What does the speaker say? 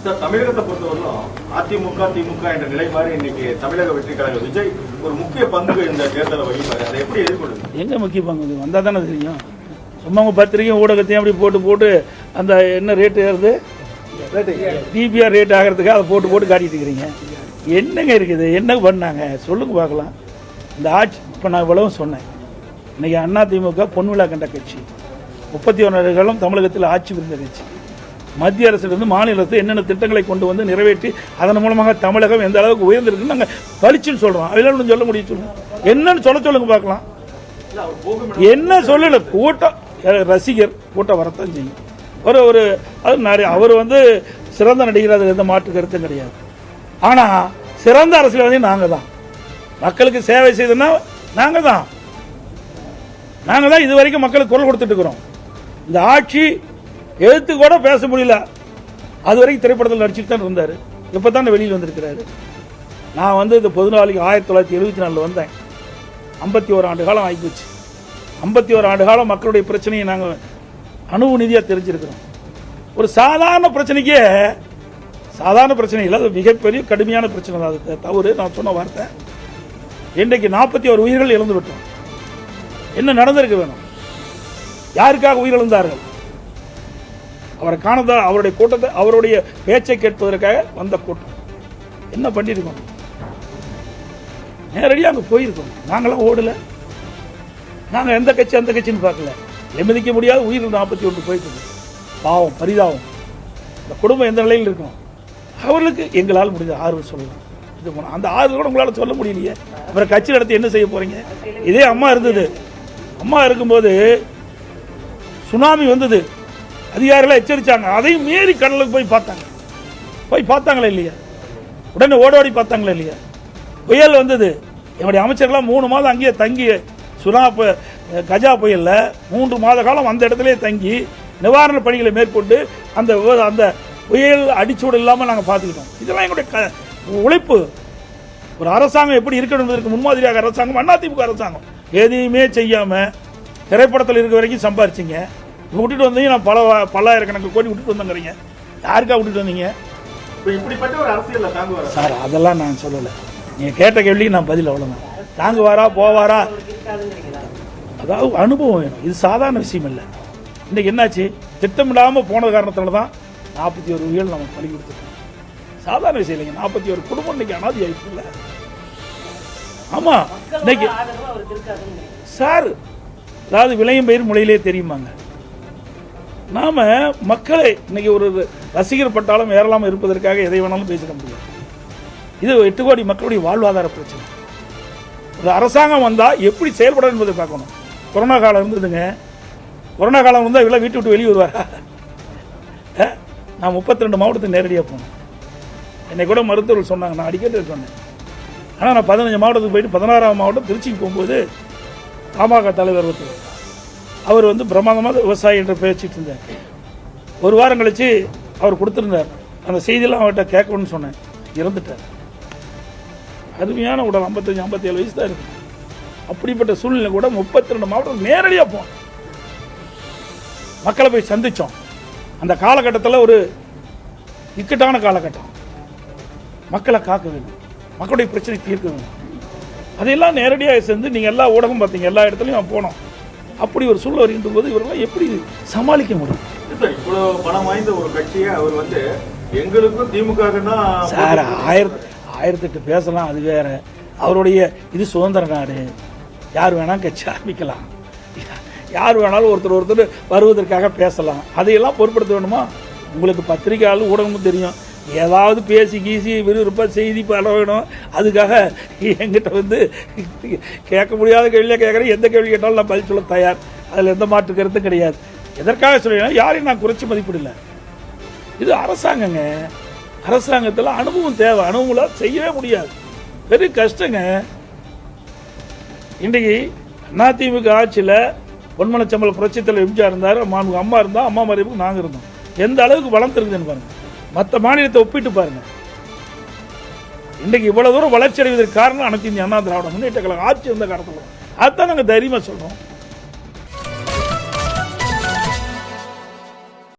Sir, தமிழகத்தை பொறுத்தவரையிலும் அதிமுக திமுக என்ற நிலை மாதிரி இன்னைக்கு தமிழக வெற்றி கழகம் விஜய் ஒரு முக்கிய பங்கு இந்த தேர்தலை வகிப்பாரு. அதை எப்படி எதிர்கொள்ளுங்க? எங்க முக்கிய பங்கு வந்தா தானே தெரியும். சும்மா உங்க பத்திரிகை ஊடகத்தையும் அப்படி போட்டு அந்த என்ன ரேட்டு ஏறுது, டிபிஆர் ரேட் ஆகிறதுக்கு அதை போட்டு காட்டிட்டு இருக்கிறீங்க. என்னங்க இருக்குது, என்ன பண்ணாங்க சொல்லுங்க பார்க்கலாம். இந்த ஆட்சி இப்போ நான் இவ்வளவும் சொன்னேன். இன்னைக்கு அதிமுக பொன்விழா கண்ட கட்சி, 31 ஆண்டுகளும் தமிழகத்தில் ஆட்சி புரிந்த கட்சி. மத்திய அரசிலிருந்து மாநில அரசு என்னென்ன திட்டங்களை கொண்டு வந்து நிறைவேற்றி அதன் மூலமாக தமிழகம் எந்த அளவுக்கு உயர்ந்திருக்குன்னு நாங்கள் பளிச்சுன்னு சொல்றோம். அதெல்லாம் சொல்ல முடியும், சொல்லுங்க என்னன்னு சொல்லுங்க பார்க்கலாம். என்ன சொல்லல, கூட்டம் ரசிகர் கூட்டம் வரத்தான் செய்யும். ஒரு அது நிறைய அவர் சிறந்த நடிகர், அது எந்த மாற்று கருத்தும் கிடையாது. ஆனா சிறந்த அரசியல்வாதி நாங்க தான். மக்களுக்கு சேவை செய்தோம்னா நாங்க தான் இது வரைக்கும் மக்களுக்கு குரல் கொடுத்துட்டு இருக்கிறோம். இந்த ஆட்சி எழுத்து கூட பேச முடியல, அது வரைக்கும் திரைப்படத்தில் நடிச்சுட்டு தான் இருந்தாரு. இப்பதான் வெளியில் வந்திருக்கிறாரு. நான் இந்த பொதுநாளைக்கு 1974 வந்தேன். 51 ஆண்டு காலம் ஆகிப்போச்சு. 51 ஆண்டு காலம் மக்களுடைய பிரச்சனையை நாங்கள் அணுவு நிதியாக தெரிஞ்சிருக்கிறோம். ஒரு சாதாரண பிரச்சனைக்கே சாதாரண பிரச்சனை இல்லை, அது மிகப்பெரிய கடுமையான பிரச்சனை தான். அது தவறு, நான் சொன்ன வார்த்தை. இன்றைக்கு 41 உயிர்கள் இழந்து விட்டோம். என்ன நடந்திருக்க வேணும்? யாருக்காக உயிரிழந்தார்கள்? அவரை காணதா, அவருடைய கூட்டத்தை, அவருடைய பேச்சை கேட்பதற்காக வந்த கூட்டம். என்ன பண்ணிருக்கோம்? நேரடியாக அங்கே போயிருக்கோம். நாங்களாம் ஓடல. நாங்கள் எந்த கட்சி அந்த கட்சின்னு பார்க்கல. எமதிக்க முடியாத உயிர் 41 போயிட்டு. பாவம், பரிதாபம். இந்த குடும்பம் எந்த நிலையில் இருக்கும்? அவர்களுக்கு எங்களால் முடிஞ்ச ஆறுதல் சொல்லலாம். அந்த ஆறுதல் கூட உங்களால் சொல்ல முடியலையே. அப்புறம் கட்சி நடத்தி என்ன செய்ய போறீங்க? இதே அம்மா இருந்தது. அம்மா இருக்கும்போது சுனாமி வந்தது, அதிகாரிகள் எச்சரிச்சாங்க. அதையும் மீறி கடலுக்கு போய் பார்த்தாங்களா இல்லையா? உடனே ஓடோடி பார்த்தாங்களா இல்லையா? புயல் வந்தது, என்னுடைய அமைச்சர்கள்லாம் 3 மாதம் அங்கேயே தங்கி, கஜா புயல்ல 3 மாத காலம் அந்த இடத்திலே தங்கி நிவாரண பணிகளை மேற்கொண்டு அந்த புயல் அடிச்சூடு இல்லாமல் நாங்கள் பார்த்துக்கிட்டோம். இதெல்லாம் எங்களுடைய உழைப்பு. ஒரு அரசாங்கம் எப்படி இருக்கணும் என்பதற்கு முன்மாதிரியாக அரசாங்கம் அதிமுக அரசாங்கம். எதையுமே செய்யாம திரைப்படத்தில் இருக்க வரைக்கும் சம்பாரிச்சிங்க. விட்டுட்டு வந்தீங்க. நான் பல்லாயிரக்கணக்கு கோடி விட்டுட்டு வந்தேங்கிறீங்க. யாருக்கா விட்டுட்டு வந்தீங்க? இப்படிப்பட்ட ஒரு அரசியல் தாங்குவாரா சார்? அதெல்லாம் நான் சொல்லலை. நீங்க கேட்ட கேள்விக்கு நான் பதில் அவ்வளவுதான். தாங்குவாரா போவாரா, அதாவது அனுபவம் வேணும். இது சாதாரண விஷயம் இல்லை. இன்னைக்கு என்னாச்சு? திட்டமிடாம போன காரணத்தால தான் 41 உயிர்கள் நம்ம பலி கொடுத்துருக்கோம். சாதாரண விஷயம் இல்லைங்க. 41 குடும்பம் இன்னைக்கு அனாதி ஆயிடுச்சு இல்ல? ஆமா. இன்னைக்கு சார், அதாவது விளையும் பயிர் முளையிலே தெரியுமாங்க. நாம மக்களை இன்னைக்கு ஒரு ரசிகர் பட்டாலும் ஏறலாம இருப்பதற்காக எதை வேணாலும் பேசிட முடியாது. இது 8 கோடி மக்களுடைய வாழ்வாதார பிரச்சனை. ஒரு அரசாங்கம் வந்தா எப்படி செயல்படும் என்பதை பார்க்கணும். கொரோனா காலம் இருந்ததுங்க. கொரோனா காலம் இருந்தால் இவ்வளோ வீட்டு விட்டு வெளியே வருவாரா? நான் 32 மாவட்டத்துக்கு நேரடியாக போனேன். என்னை கூட மருத்துவர்கள் சொன்னாங்க, நான் அடிக்கடி சொன்னேன். ஆனால் நான் 15 மாவட்டத்துக்கு போயிட்டு 16ஆம் மாவட்டம் திருச்சிக்கு போகும்போது பாமக தலைவர் அவர் பிரமாதமாக விவசாயி என்று பேசிட்டு இருந்தார். ஒரு வாரம் கழிச்சு அவர் கொடுத்திருந்தார். அந்த செய்தியெல்லாம் அவர்கிட்ட கேட்கணும்னு சொன்னேன். இறந்துட்டார். அருமையான உடல், 55-57 வயசு தான் இருக்கு. அப்படிப்பட்ட சூழ்நிலை கூட 32 மாவட்டம் நேரடியாக போனோம். மக்களை போய் சந்திச்சோம். அந்த காலகட்டத்தில் ஒரு இக்கட்டான காலகட்டம். மக்களை காக்க வேணும், மக்களுடைய பிரச்சனை தீர்க்க வேணும். அதையெல்லாம் நேரடியாக சேர்ந்து நீங்கள் எல்லா ஊடகம் பார்த்தீங்க, எல்லா இடத்துலையும் போனோம். அப்படி ஒரு சூழல் வருகின்ற போது இவரெல்லாம் எப்படி சமாளிக்க முடியும்? இவ்வளவு பணம் வாய்ந்த ஒரு கட்சியை அவர் எங்களுக்கும் திமுக சார் 1008 பேசலாம், அது வேற. அவருடைய இது சுதந்திர நாடு, யார் வேணா கட்சி ஆரம்பிக்கலாம், யார் வேணாலும் ஒருத்தர் வருவதற்காக பேசலாம். அதையெல்லாம் பொருட்படுத்த வேணுமா? உங்களுக்கு பத்திரிகையாளர் ஊடகமும் தெரியும். ஏதாவது பேசி கீசி விறுவிறுப்பா செய்தி பரவ வேணும். அதுக்காக என்கிட்ட கேட்க முடியாத கேள்வியாக கேட்குறேன். எந்த கேள்வி கேட்டாலும் நான் பதில் சொல்ல தயார். அதில் எந்த மாற்று கருத்தும் கிடையாது. எதற்காக சொல்லுவேன்? யாரையும் நான் குறைச்சி மதிப்பிடல. இது அரசாங்கங்க. அரசாங்கத்தில் அனுபவம் தேவை. அனுபவம் செய்யவே முடியாது, பெரிய கஷ்டங்க. இன்றைக்கு அதிமுக ஆட்சியில் பொன்மனச்சம்பள புரட்சித்தலைவர் எம்ஜிஆர் இருந்தார், அம்மா இருந்தா, அம்மா மறைவுக்கு நாங்கள் இருந்தோம். எந்த அளவுக்கு வளர்ந்துருக்குதுன்னு பாருங்க. மற்ற மாநிலத்தை ஒப்பிட்டு பாருங்க. இன்றைக்கு இவ்வளவு தூரம் வளர்ச்சி அடைவதற்கு காரணம் அனைத்து இந்திய அண்ணா திராவிட முன்னேற்ற கழகம் ஆட்சி இருந்த காலத்தில். அதுதான் நாங்கள் தைரியமாக சொல்றோம்.